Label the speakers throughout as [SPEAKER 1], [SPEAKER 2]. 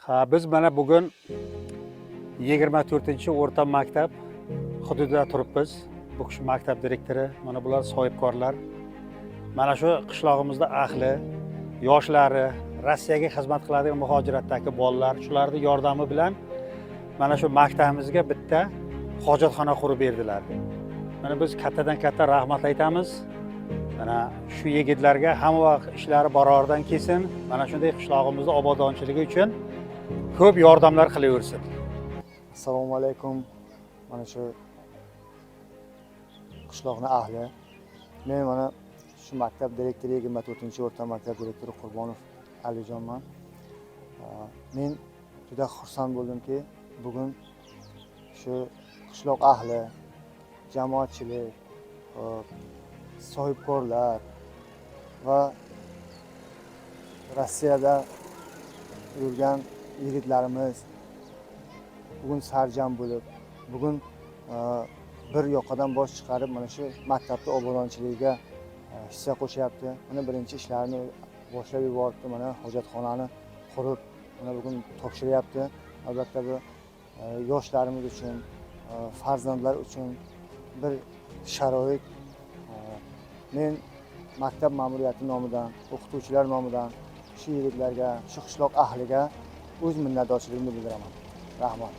[SPEAKER 1] Ha, biz mana bugun 24-o'rta maktab hududida turibmiz. Bu kishi maktab direktori, mana bular sohibkorlar. Mana shu qishlog'imizda ahli, yoshlari, Rossiyaga xizmat qiladigan muhojiratdagi bolalar, shularning yordami bilan mana shu maktabimizga bitta hojatxona qurib berdilar. Mana biz kattadan katta rahmat aytamiz. Mana shu yigitlarga hamma vaqt ishlari baroridan kelsin. Mana shunday qishlog'imizni obodonchiligi uchun ko'p yordamlar qilaversin.
[SPEAKER 2] Assalomu alaykum. Mana shu qishloqning ahli. Men mana shu maktab direktori 24-o'rta maktab direktori Qurbonov Alijonman. Men juda xursand bo'ldimki, bugun shu qishloq ahli, jamoatchilik, sohibkorlar va Rossiyada yurgan yigitlarimiz bugun sarjam bo'lib, bugun bir yoqadan bosh chiqarib mana shu maktabning obodonchiligiga hissa qo'shyapti. Mana birinchi ishlarini boshlab yubordi. Mana hojatxonani qurib, mana bugun topshiryapti. Albatta bu yoshlarimiz uchun, farzandlar uchun bir sharoit. Men maktab ma'muriyati nomidan, o'qituvchilar nomidan shu yigitlarga, shu qishloq ahliga o'z minnatdorchiligimni bildiraman. Rahmat.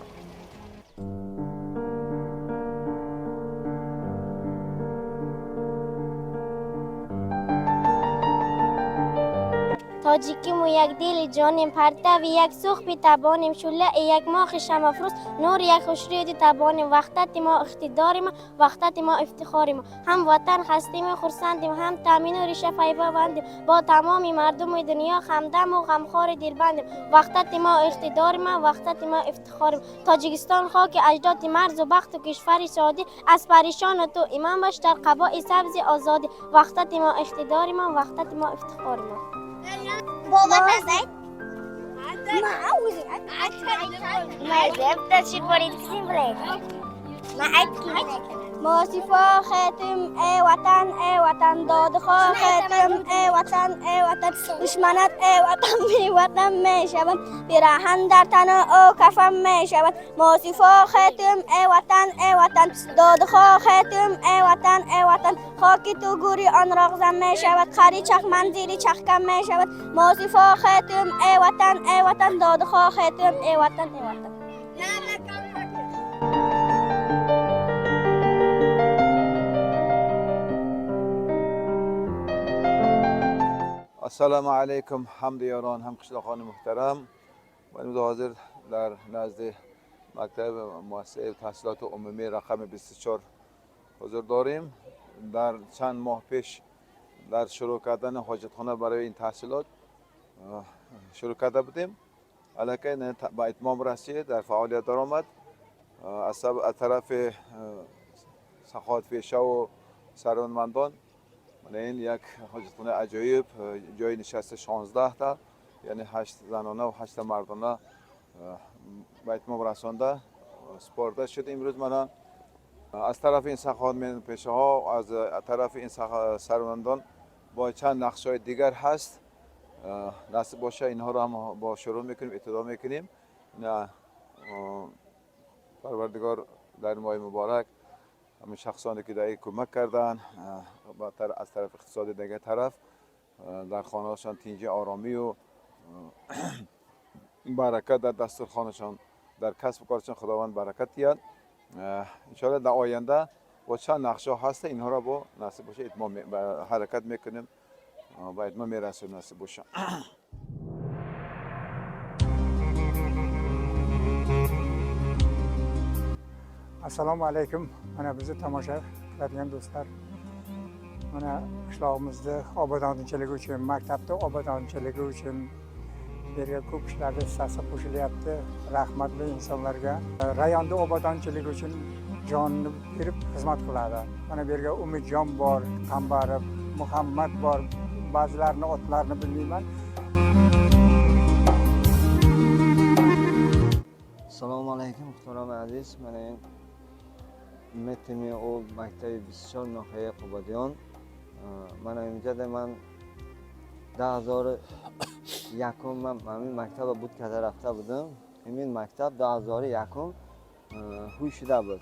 [SPEAKER 3] تاجیکیم و یک دل جانیم پرتو یک سوخ بی تبانیم شله یک ماه شمافروز نور یک خوشرید تبانیم وقتت ما اقتداریم وقتت ما افتخاریم هم وطن هستیم و خرسندیم هم تامین و ریشه پیوندیم با تمام مردم دنیا همدم و غمخوار دلبندیم وقتت ما اقتداریم وقتت ما افتخاریم تاجیکستان خاک اجداد مرز و بخت و کشور سعودی از پریشان تو ایمان باش در قبای سبز آزادی وقتت ما اقتداریم وقتت ما افتخاریم بابا نزد ما عاوزي ما زبط شي بريد سيمبلي ما عدكي موسیفا ختم ای وطن دادخواه ختم ای وطن دشمنت ای وطن بی وطن می شود پیراهن در تن او کفن می شود موسیفا ختم ای وطن دادخواه ختم ای وطن خاکی تو گوری آن راغزن می شود خری چخ منزیری چخکم می شود موسیفا ختم ای وطن دادخواه ختم ای وطن
[SPEAKER 4] السلام علیکم همدیاران هم قشلاقان محترم ما حاضر در نزد مکتب مؤسسه تحصیلات عمومی رقم 24 حضور داریم. در چند ماه پیش در شروع کردن حاجتخانه برای این تحصیلات شروع کرده بودیم. الان با اتمام رسید، در فعالیت درآمد. از طرف سخاوت پیشه و ثروتمندان این یک حاجتخانه عجایب، جای نشست 16 تا، یعنی 8 زنانه و 8 مردانه به اتمام رسانده سپرده شد. امروز من از طرف این سخاوت پیشه ها و از طرف این ثروتمندان با چند نقشه دیگر هست. نصیب باشه اینها رو هم با شروع میکنیم، ابتدا میکنیم. نه پروردگار در ماه مبارک همه شخصانی که در کمک کردن از طرف اقتصاد دیگه طرف در خانه‌هاشان تینجه آرامی و برکت در دسترخوانشان در کسب و کارشان خداوند برکت دهد. انشاءالله در آینده با چند نقشه هست اینها را با نصیب باشه اتمام حرکت میکنیم و اتمام میرسیم نصیب باشه.
[SPEAKER 5] Assalomu alaykum. Mana bizni tomosha qiladigan do'stlar. Mana qishlog'imizni obodonchiligi uchun, maktabda obodonchiligi uchun yerga ko'p kishilarning hissasi qo'shilyapti. Rahmatli insonlarga rayonda obodonchiligi uchun jonini berib xizmat qiladi. Mana bu yerga Umidjon bor, Qambari, Muhammad bor. Ba'zilarini otlarini bilmayman.
[SPEAKER 6] Assalomu alaykum muhtaram aziz. Mana متنی او مکتب 24 ناحیه قبادیان. من اینجا من 2001 من مکتب بود که رفته بودم. این مکتب 2001 هوی شده بود.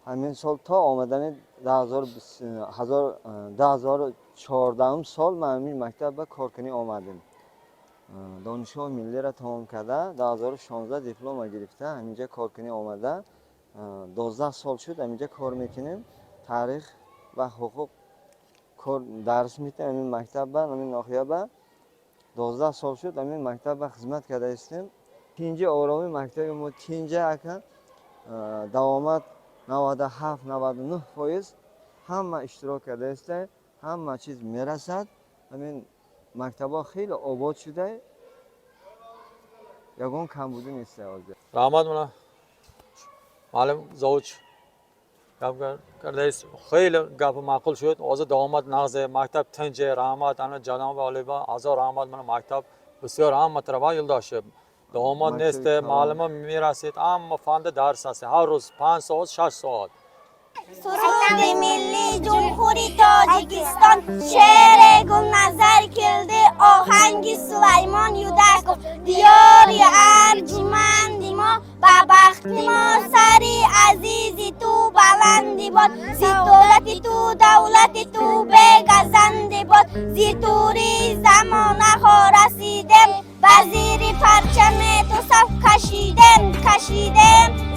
[SPEAKER 6] همین سال تا آمدن 2014 سال من همین مکتب به کارکنی آمدم. دانشگاه ملی را تمام کرده 2016 دیپلم گرفته همینجا کارکنی آمده. 12 سال شد همینجا کار میکنیم. تاریخ و حقوق کار درس میتیم همین مکتب با همین ناحیه با 12 سال شد همین مکتب با خدمت کرده هستیم. تینجا آرامی مکتب ما تینجا اکن دوامت 97-99% همه اشتراک کرده است. همه چیز میرسد. همین مکتب خیلی آباد شده. یگان کم بوده نیست.
[SPEAKER 7] رحمت منا معلم زوج گپ کرده است. خیلی گپ معقول شد. آزاد داماد نغز مکتب تنجه رحمت انا جناب علیبا هزار رحمت من مکتب بسیار هم مطربا یل داشته. داماد نیست معلم میرسید اما فند درس است. هر روز 5 ساعت 6 ساعت.
[SPEAKER 3] سرود ملی جمهوری تاجیکستان شعر گل نظر کرده آهنگ سلیمان یودکو دیاری ارجمندی ما ببختی ما سری عزیزی تو بلندی باد زی دولتی تو دولتی تو بگزندی باد زی توری زمانه ها رسیدم وزیری پرچم تو صف کشیدم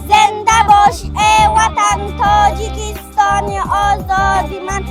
[SPEAKER 3] زنده باش ای وطن تاجیکستان آزادی من